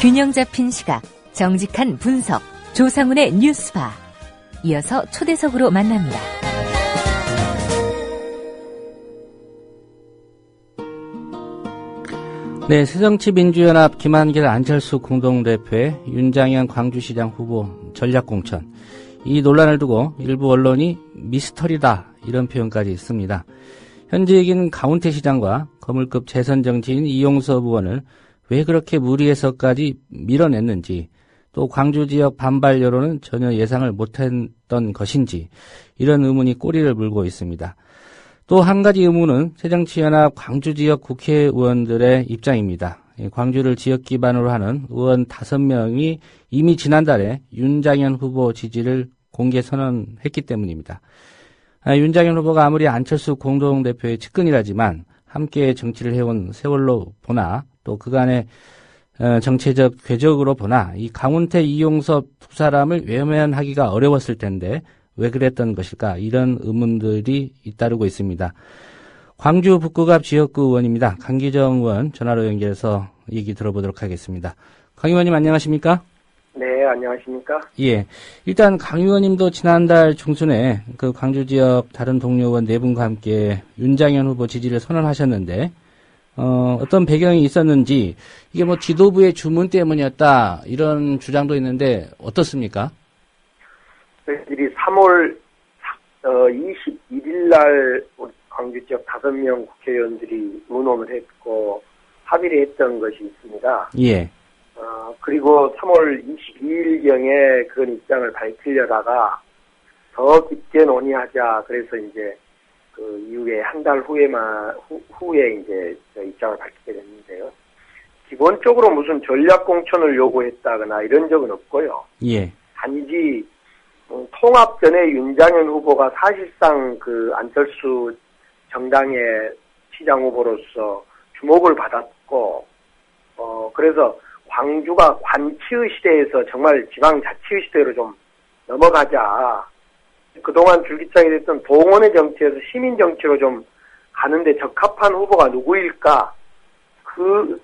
균형 잡힌 시각, 정직한 분석, 조상훈의 뉴스바. 이어서 초대석으로 만납니다. 네, 새정치민주연합 김한길 안철수 공동대표의 윤장현 광주시장 후보 전략공천. 이 논란을 두고 일부 언론이 미스터리다 이런 표현까지 있습니다. 현직인 강훈태 시장과 거물급 재선 정치인 이용섭 의원을 왜 그렇게 무리해서까지 밀어냈는지, 또 광주 지역 반발 여론은 전혀 예상을 못했던 것인지 이런 의문이 꼬리를 물고 있습니다. 또 한 가지 의문은 새정치연합 광주 지역 국회의원들의 입장입니다. 광주를 지역 기반으로 하는 의원 5명이 이미 지난달에 윤장현 후보 지지를 공개 선언했기 때문입니다. 윤장현 후보가 아무리 안철수 공동대표의 측근이라지만 함께 정치를 해온 세월로 보나 또 그간의 정치적 궤적으로 보나 이 강훈태, 이용섭 두 사람을 외면하기가 어려웠을 텐데 왜 그랬던 것일까, 이런 의문들이 잇따르고 있습니다. 광주 북구갑 지역구 의원입니다. 강기정 의원 전화로 연결해서 얘기 들어보도록 하겠습니다. 강 의원님 안녕하십니까? 네, 안녕하십니까? 예. 일단 강 의원님도 지난달 중순에 그 광주 지역 다른 동료 의원 4분과 함께 윤장현 후보 지지를 선언하셨는데, 어떤 배경이 있었는지, 이게 뭐 지도부의 주문 때문이었다 이런 주장도 있는데 어떻습니까? 저희들이 3월 21일 날 광주 지역 5명 국회의원들이 의논을 했고 합의를 했던 것이 있습니다. 예. 그리고 3월 22일경에 그런 입장을 밝히려다가 더 깊게 논의하자. 그래서 이제 그 이후에 한 달 후에 이제 입장을 밝히게 됐는데요. 기본적으로 무슨 전략 공천을 요구했다거나 이런 적은 없고요. 예. 단지 통합 전에 윤장현 후보가 사실상 그 안철수 정당의 시장 후보로서 주목을 받았고, 그래서 광주가 관치의 시대에서 정말 지방자치의 시대로 좀 넘어가자. 그동안 줄기차게 됐던 동원의 정치에서 시민 정치로 좀 가는데 적합한 후보가 누구일까? 그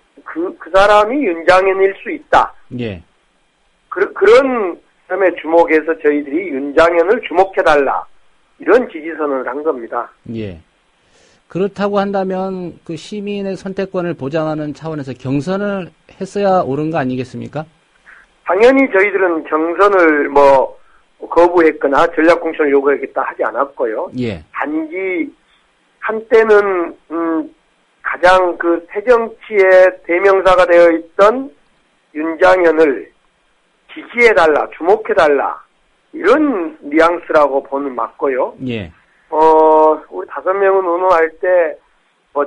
사람이 윤장현일 수 있다. 예. 그런 점에 주목해서 저희들이 윤장현을 주목해달라. 이런 지지선언을 한 겁니다. 예. 그렇다고 한다면 그 시민의 선택권을 보장하는 차원에서 경선을 했어야 옳은 거 아니겠습니까? 당연히 저희들은 경선을 거부했거나 전략공천을 요구하겠다 하지 않았고요. 예. 단지 한때는 가장 그 새정치의 대명사가 되어 있던 윤장현을 지지해달라, 주목해달라, 이런 뉘앙스라고 보는 맞고요. 예. 우리 5명은 의논할 때,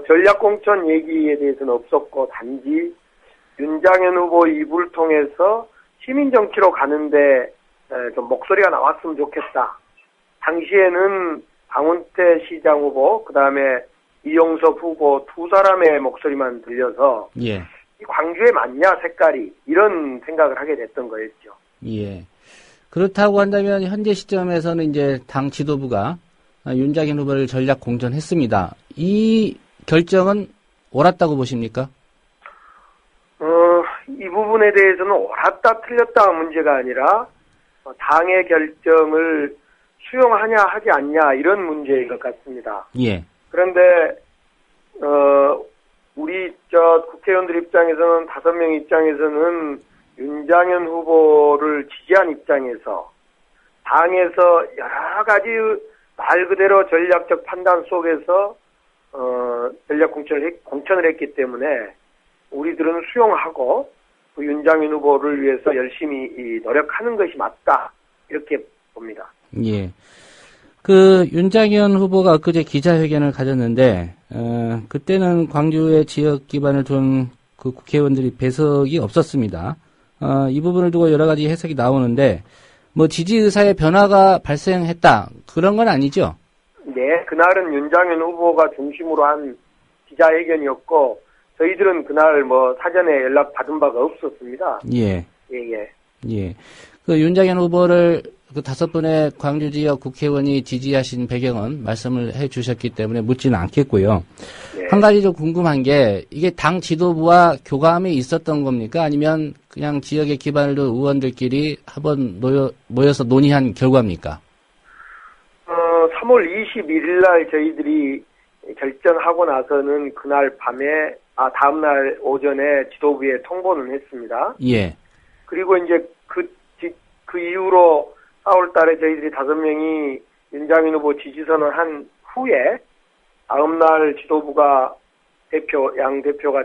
전략공천 얘기에 대해서는 없었고, 단지 윤장현 후보 입을 통해서 시민정치로 가는데, 좀 목소리가 나왔으면 좋겠다. 당시에는 강훈태 시장 후보, 그 다음에 이용섭 후보 두 사람의 목소리만 들려서, 예. 이 광주에 맞냐, 색깔이, 이런 생각을 하게 됐던 거였죠. 예. 그렇다고 한다면 현재 시점에서는 이제 당 지도부가 윤장현 후보를 전략 공천했습니다. 이 결정은 옳았다고 보십니까? 이 부분에 대해서는 옳았다 틀렸다가 문제가 아니라 당의 결정을 수용하냐 하지 않냐 이런 문제인 것 같습니다. 예. 그런데 우리 국회의원들 입장에서는 5명 입장에서는 윤장현 후보를 지지한 입장에서 당에서 여러 가지 말 그대로 전략적 판단 속에서 전략 공천을 했기 때문에 우리들은 수용하고 그 윤장현 후보를 위해서 열심히 노력하는 것이 맞다 이렇게 봅니다. 예. 그 윤장현 후보가 엊그제 기자회견을 가졌는데 그때는 광주의 지역 기반을 둔 그 국회의원들이 배석이 없었습니다. 이 부분을 두고 여러 가지 해석이 나오는데 지지 의사의 변화가 발생했다 그런 건 아니죠? 네, 그날은 윤장현 후보가 중심으로 한 기자회견이었고 저희들은 그날 사전에 연락 받은 바가 없었습니다. 예. 예. 예. 그 윤장현 후보를 그 5분의 광주 지역 국회의원이 지지하신 배경은 말씀을 해 주셨기 때문에 묻지는 않겠고요. 네. 한 가지 좀 궁금한 게 이게 당 지도부와 교감이 있었던 겁니까? 아니면 그냥 지역에 기반을 둔 의원들끼리 한번 모여서 논의한 결과입니까? 3월 21일 날 저희들이 결정하고 나서는 그날 밤에, 다음날 오전에 지도부에 통보는 했습니다. 예. 그리고 이제 그 이후로 4월 달에 저희들이 5명이 윤장현 후보 지지선을 한 후에 다음날 지도부가 양 대표가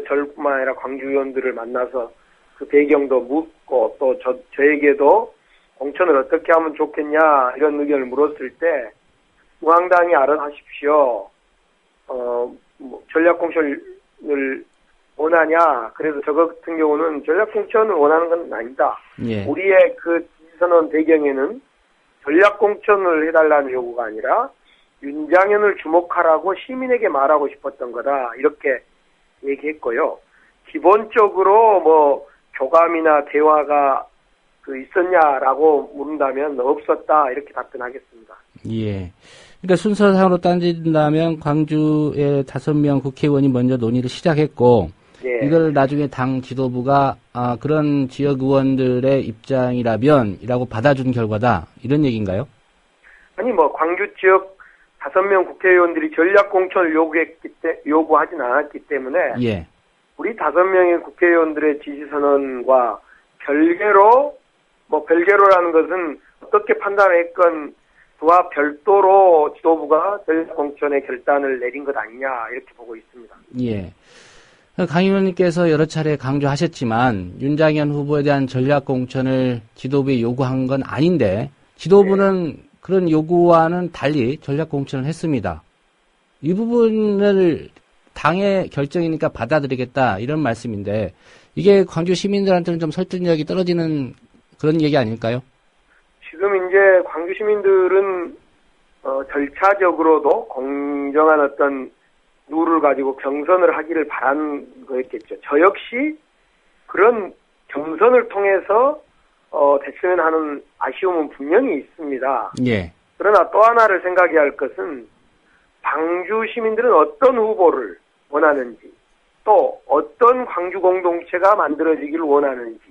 저뿐만 아니라 광주 의원들을 만나서 그 배경도 묻고 또 저에게도 공천을 어떻게 하면 좋겠냐 이런 의견을 물었을 때 중앙당이 알아하십시오. 전략공천을 원하냐. 그래서 저 같은 경우는 전략공천을 원하는 건 아니다. 예. 우리의 그 지지선언 배경에는 전략공천을 해달라는 요구가 아니라 윤장현을 주목하라고 시민에게 말하고 싶었던 거다. 이렇게 얘기했고요. 기본적으로 뭐 교감이나 대화가 있었냐라고 물은다면 없었다. 이렇게 답변하겠습니다. 예. 그러니까 순서상으로 따진다면 광주의 5명 국회의원이 먼저 논의를 시작했고, 예. 이걸 나중에 당 지도부가 그런 지역 의원들의 입장이라면이라고 받아준 결과다. 이런 얘기인가요? 아니 광주 지역 5명 국회의원들이 전략공천을 요구하진 않았기 때문에 예. 우리 5명의 국회의원들의 지지선언과 별개로라는 것은 어떻게 판단했건 그와 별도로 지도부가 전략공천의 결단을 내린 것 아니냐 이렇게 보고 있습니다. 예. 강 의원님께서 여러 차례 강조하셨지만 윤장현 후보에 대한 전략공천을 지도부에 요구한 건 아닌데 지도부는 그런 요구와는 달리 전략공천을 했습니다. 이 부분을 당의 결정이니까 받아들이겠다 이런 말씀인데 이게 광주 시민들한테는 좀 설득력이 떨어지는 그런 얘기 아닐까요? 지금 이제 광주 시민들은 절차적으로도 공정한 어떤 룰을 가지고 경선을 하기를 바라는 거였겠죠. 저 역시 그런 경선을 통해서 됐으면 하는 아쉬움은 분명히 있습니다. 예. 그러나 또 하나를 생각해야 할 것은 광주 시민들은 어떤 후보를 원하는지 또 어떤 광주 공동체가 만들어지기를 원하는지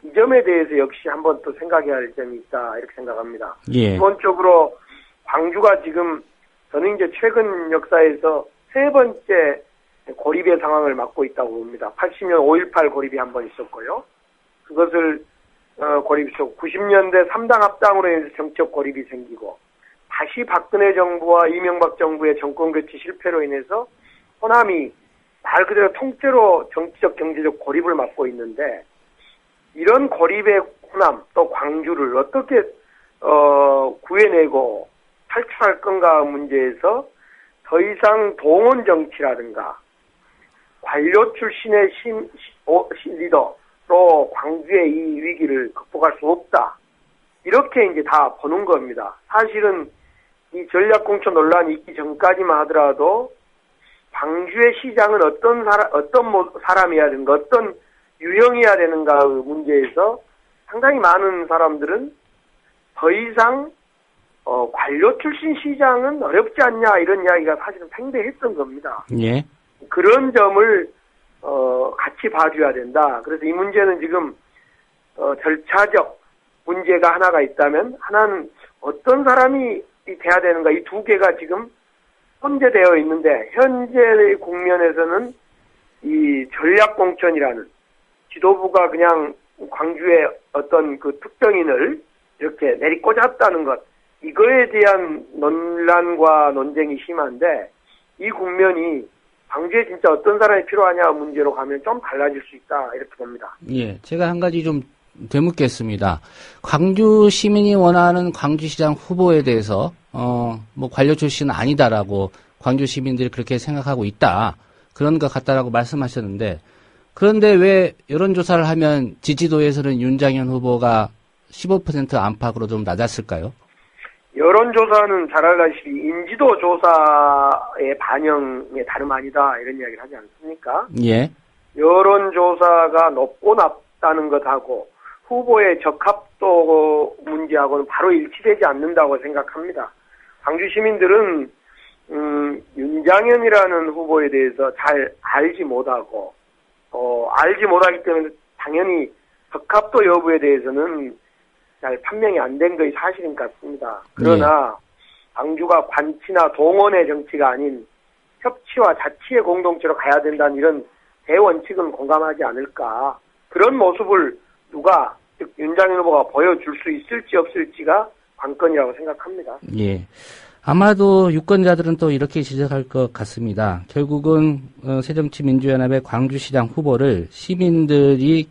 이 점에 대해서 역시 한번 또 생각해야 할 점이 있다 이렇게 생각합니다. 예. 기본적으로 광주가 지금 저는 이제 최근 역사에서 3번째 고립의 상황을 맞고 있다고 봅니다. 80년 5.18 고립이 한 번 있었고요. 그것을 고립했고 90년대 3당 합당으로 인해서 정치적 고립이 생기고 다시 박근혜 정부와 이명박 정부의 정권 교체 실패로 인해서 호남이 말 그대로 통째로 정치적 경제적 고립을 맞고 있는데 이런 고립의 호남 또 광주를 어떻게 구해내고 탈출할 건가 문제에서 더 이상 동원 정치라든가 관료 출신의 리더로 광주의 이 위기를 극복할 수 없다. 이렇게 이제 다 보는 겁니다. 사실은 이 전략공천 논란이 있기 전까지만 하더라도 광주의 시장은 어떤 사람이어야 되는가, 어떤 유형이어야 되는가 문제에서 상당히 많은 사람들은 더 이상 관료 출신 시장은 어렵지 않냐 이런 이야기가 사실은 팽배했던 겁니다. 예. 그런 점을 같이 봐줘야 된다. 그래서 이 문제는 지금 절차적 문제가 하나가 있다면 하나는 어떤 사람이 돼야 되는가 이 두 개가 지금 혼재되어 있는데 현재의 국면에서는 이 전략공천이라는 지도부가 그냥 광주의 어떤 그 특정인을 이렇게 내리꽂았다는 것 이거에 대한 논란과 논쟁이 심한데 이 국면이 광주에 진짜 어떤 사람이 필요하냐 문제로 가면 좀 달라질 수 있다 이렇게 봅니다. 예, 제가 한 가지 좀 되묻겠습니다. 광주 시민이 원하는 광주시장 후보에 대해서 뭐 관료 출신은 아니다라고 광주 시민들이 그렇게 생각하고 있다. 그런 것 같다라고 말씀하셨는데 그런데 왜 여론조사를 하면 지지도에서는 윤장현 후보가 15% 안팎으로 좀 낮았을까요? 여론조사는 잘 알다시피 인지도 조사의 반영에 다름 아니다 이런 이야기를 하지 않습니까? 예. 여론조사가 높고 낮다는 것하고 후보의 적합도 문제하고는 바로 일치되지 않는다고 생각합니다. 광주 시민들은 윤장현이라는 후보에 대해서 잘 알지 못하고 알지 못하기 때문에 당연히 적합도 여부에 대해서는 잘 판명이 안 된 것이 사실인 것 같습니다. 그러나 광주가 관치나 동원의 정치가 아닌 협치와 자치의 공동체로 가야 된다는 이런 대원칙은 공감하지 않을까. 그런 모습을 누가 즉 윤장현 후보가 보여줄 수 있을지 없을지가 관건이라고 생각합니다. 예. 아마도 유권자들은 또 이렇게 지적할 것 같습니다. 결국은 새정치민주연합의 광주시장 후보를 시민들이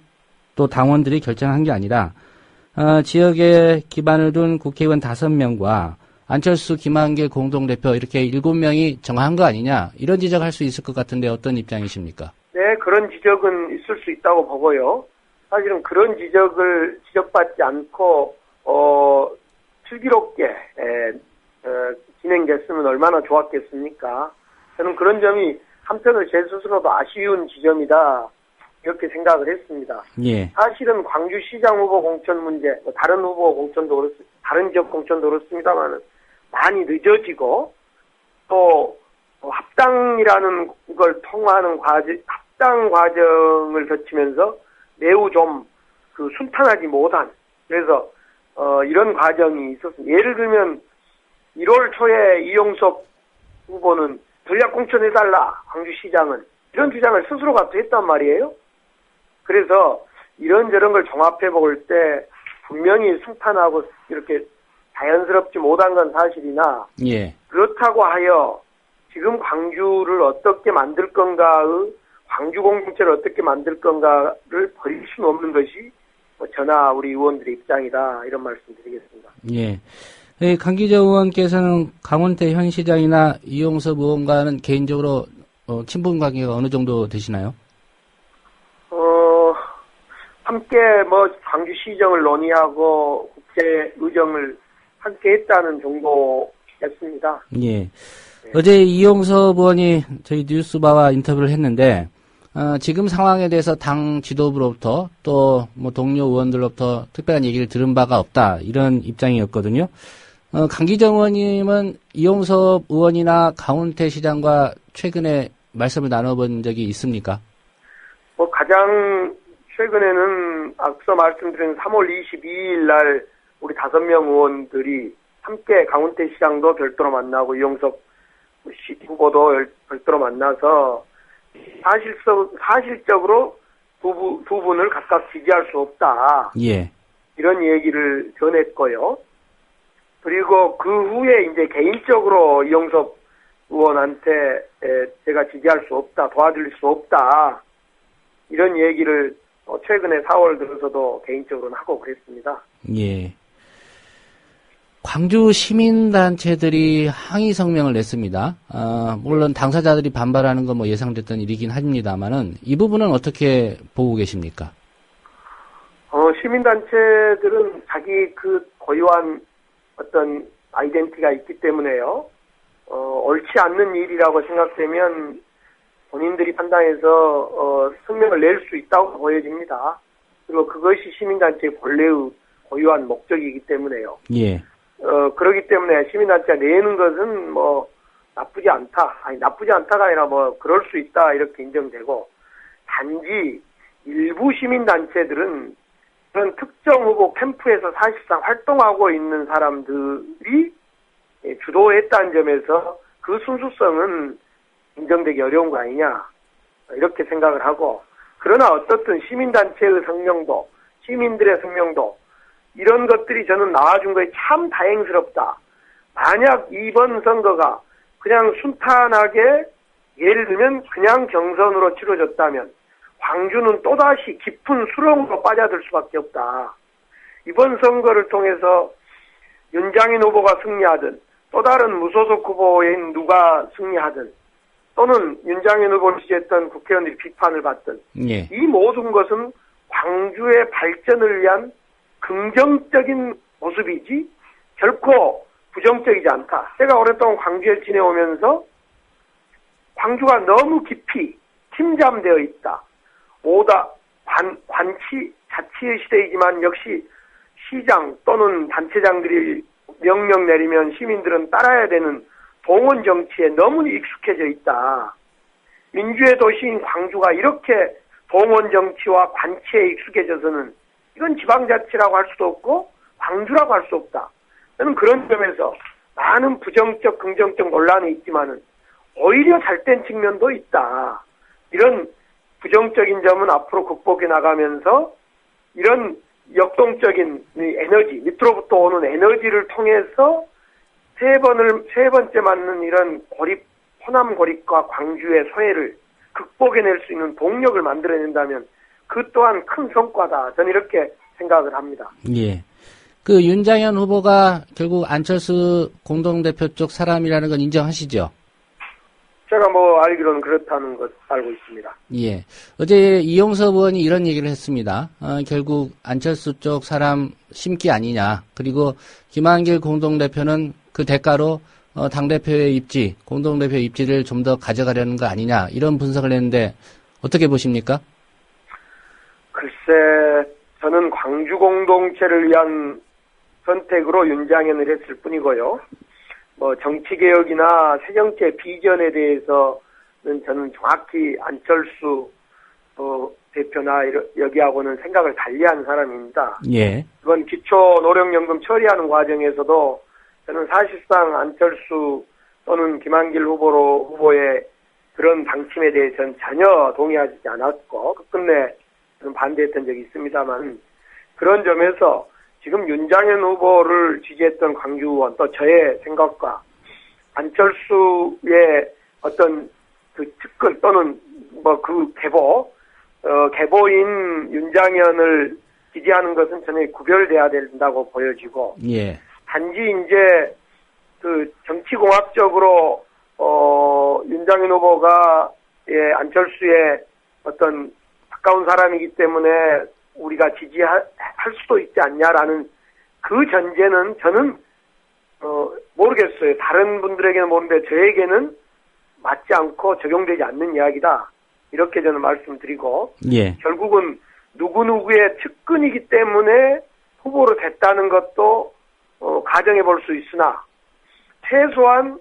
또 당원들이 결정한 게 아니라 지역에 기반을 둔 국회의원 5명과 안철수, 김한길 공동대표 이렇게 7명이 정한 거 아니냐 이런 지적할 수 있을 것 같은데 어떤 입장이십니까? 네, 그런 지적은 있을 수 있다고 보고요. 사실은 그런 지적을 지적받지 않고 슬기롭게 진행됐으면 얼마나 좋았겠습니까? 저는 그런 점이 한편으로 제 스스로도 아쉬운 지점이다 이렇게 생각을 했습니다. 예. 사실은 광주시장 후보 공천 문제, 다른 후보 공천도 그렇습니다. 다른 지역 공천도 그렇습니다만 많이 늦어지고 또 합당이라는 걸 통과하는 합당 과정을 거치면서 매우 좀 순탄하지 못한 그래서 이런 과정이 있었습니다. 예를 들면 1월 초에 이용섭 후보는 전략공천해달라 광주시장은 이런 주장을 스스로가 또 했단 말이에요. 그래서 이런저런 걸 종합해 볼 때 분명히 순탄하고 이렇게 자연스럽지 못한 건 사실이나 예. 그렇다고 하여 지금 광주를 어떻게 만들 건가의 광주 공동체를 어떻게 만들 건가를 버릴 수는 없는 것이 저나 우리 의원들의 입장이다 이런 말씀드리겠습니다. 예. 강기정 의원께서는 강원태 현 시장이나 이용섭 의원과는 개인적으로 친분 관계가 어느 정도 되시나요? 함께 광주시정을 논의하고 국제 의정을 함께 했다는 정도였습니다. 예. 네. 어제 이용섭 의원이 저희 뉴스바와 인터뷰를 했는데 지금 상황에 대해서 당 지도부로부터 또 동료 의원들로부터 특별한 얘기를 들은 바가 없다 이런 입장이었거든요. 강기정 의원님은 이용섭 의원이나 강원태 시장과 최근에 말씀을 나눠본 적이 있습니까? 가장 최근에는 앞서 말씀드린 3월 22일 날 우리 5명 의원들이 함께 강원태 시장도 별도로 만나고 이용섭 후보도 별도로 만나서 사실적으로 두 분을 각각 지지할 수 없다. 예. 이런 얘기를 전했고요. 그리고 그 후에 이제 개인적으로 이용섭 의원한테 제가 지지할 수 없다, 도와줄 수 없다. 이런 얘기를 최근에 4월 들어서도 개인적으로는 하고 그랬습니다. 예. 광주 시민단체들이 항의 성명을 냈습니다. 물론 당사자들이 반발하는 건 예상됐던 일이긴 합니다만은 이 부분은 어떻게 보고 계십니까? 시민단체들은 자기 고유한 어떤 아이덴티티가 있기 때문에요. 옳지 않는 일이라고 생각되면 본인들이 판단해서 성명을 낼 수 있다고 보여집니다. 그리고 그것이 시민단체의 본래의 고유한 목적이기 때문에요. 예. 그렇기 때문에 시민단체가 내는 것은 나쁘지 않다. 나쁘지 않다가 아니라 그럴 수 있다. 이렇게 인정되고, 단지 일부 시민단체들은 그런 특정 후보 캠프에서 사실상 활동하고 있는 사람들이 주도했다는 점에서 그 순수성은 인정되기 어려운 거 아니냐. 이렇게 생각을 하고, 그러나 어떻든 시민단체의 성명도, 시민들의 성명도, 이런 것들이 저는 나와준 거에 참 다행스럽다. 만약 이번 선거가 그냥 순탄하게 예를 들면 그냥 경선으로 치러졌다면 광주는 또다시 깊은 수렁으로 빠져들 수밖에 없다. 이번 선거를 통해서 윤장현 후보가 승리하든 또 다른 무소속 후보인 누가 승리하든 또는 윤장현 후보를 지지했던 국회의원들이 비판을 받든 예. 이 모든 것은 광주의 발전을 위한 긍정적인 모습이지 결코 부정적이지 않다. 제가 오랫동안 광주에 지내오면서 광주가 너무 깊이 침잠되어 있다. 관치 자치의 시대이지만 역시 시장 또는 단체장들이 명령 내리면 시민들은 따라야 되는 동원 정치에 너무 익숙해져 있다. 민주의 도시인 광주가 이렇게 동원 정치와 관치에 익숙해져서는 이건 지방자치라고 할 수도 없고 광주라고 할 수 없다. 저는 그런 점에서 많은 부정적, 긍정적 논란이 있지만은 오히려 잘된 측면도 있다. 이런 부정적인 점은 앞으로 극복해 나가면서 이런 역동적인 에너지, 밑으로부터 오는 에너지를 통해서 세 번째 맞는 이런 호남 고립과 광주의 소외를 극복해낼 수 있는 동력을 만들어낸다면 그 또한 큰 성과다. 저는 이렇게 생각을 합니다. 예. 그 윤장현 후보가 결국 안철수 공동대표 쪽 사람이라는 건 인정하시죠? 제가 알기로는 그렇다는 것 알고 있습니다. 예. 어제 이용섭 의원이 이런 얘기를 했습니다. 결국 안철수 쪽 사람 심기 아니냐. 그리고 김한길 공동대표는 그 대가로 당대표의 입지, 공동대표 입지를 좀 더 가져가려는 거 아니냐. 이런 분석을 했는데 어떻게 보십니까? 글쎄, 저는 광주 공동체를 위한 선택으로 윤장현을 했을 뿐이고요. 정치개혁이나 새정치의 비전에 대해서는 저는 정확히 안철수 대표나 여기하고는 생각을 달리한 사람입니다. 예. 이번 기초노령연금 처리하는 과정에서도 저는 사실상 안철수 또는 김한길 후보의 그런 방침에 대해서는 전혀 동의하지 않았고 끝끝내 저는 반대했던 적이 있습니다만 그런 점에서 지금 윤장현 후보를 지지했던 광주 의원 또 저의 생각과 안철수의 어떤 그 측근 또는 그 계보인 윤장현을 지지하는 것은 전혀 구별돼야 된다고 보여지고 예. 단지 이제 그 정치공학적으로 윤장현 후보가 안철수의 어떤 가까운 사람이기 때문에 우리가 지지할 수도 있지 않냐라는 그 전제는 저는 모르겠어요. 다른 분들에게는 모르는데 저에게는 맞지 않고 적용되지 않는 이야기다. 이렇게 저는 말씀드리고 예. 결국은 누구누구의 측근이기 때문에 후보로 됐다는 것도 가정해 볼 수 있으나 최소한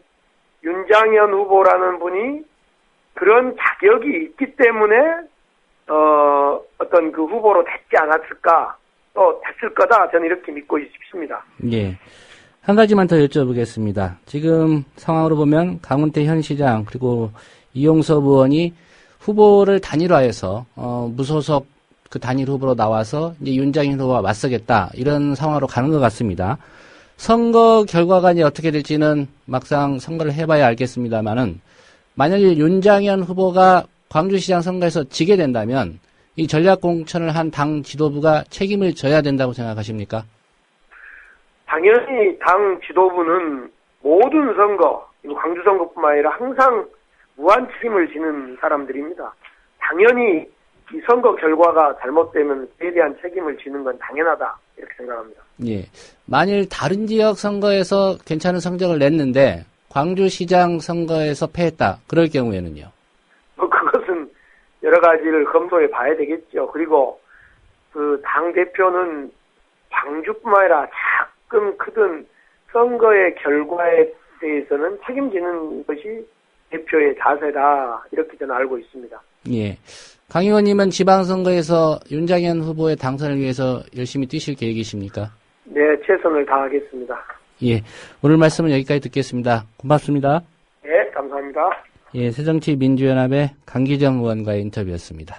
윤장현 후보라는 분이 그런 자격이 있기 때문에 어떤 그 후보로 됐지 않았을까 또 됐을 거다 저는 이렇게 믿고 싶습니다. 예. 한 가지만 더 여쭤보겠습니다. 지금 상황으로 보면 강훈태 현 시장 그리고 이용섭 의원이 후보를 단일화해서 무소속 그 단일 후보로 나와서 이제 윤장현 후보와 맞서겠다 이런 상황으로 가는 것 같습니다. 선거 결과가 이제 어떻게 될지는 막상 선거를 해봐야 알겠습니다만은 만약에 윤장현 후보가 광주시장 선거에서 지게 된다면 이 전략공천을 한 당 지도부가 책임을 져야 된다고 생각하십니까? 당연히 당 지도부는 모든 선거, 광주 선거뿐만 아니라 항상 무한 책임을 지는 사람들입니다. 당연히 이 선거 결과가 잘못되면 그에 대한 책임을 지는 건 당연하다 이렇게 생각합니다. 예. 만일 다른 지역 선거에서 괜찮은 성적을 냈는데 광주시장 선거에서 패했다. 그럴 경우에는요? 그것은 여러 가지를 검토해 봐야 되겠죠. 그리고 그 당대표는 광주뿐만 아니라 작든 크든 선거의 결과에 대해서는 책임지는 것이 대표의 자세다. 이렇게 저는 알고 있습니다. 예. 강 의원님은 지방선거에서 윤장현 후보의 당선을 위해서 열심히 뛰실 계획이십니까? 네, 최선을 다하겠습니다. 예. 오늘 말씀은 여기까지 듣겠습니다. 고맙습니다. 네, 감사합니다. 예, 새정치민주연합의 강기정 의원과의 인터뷰였습니다.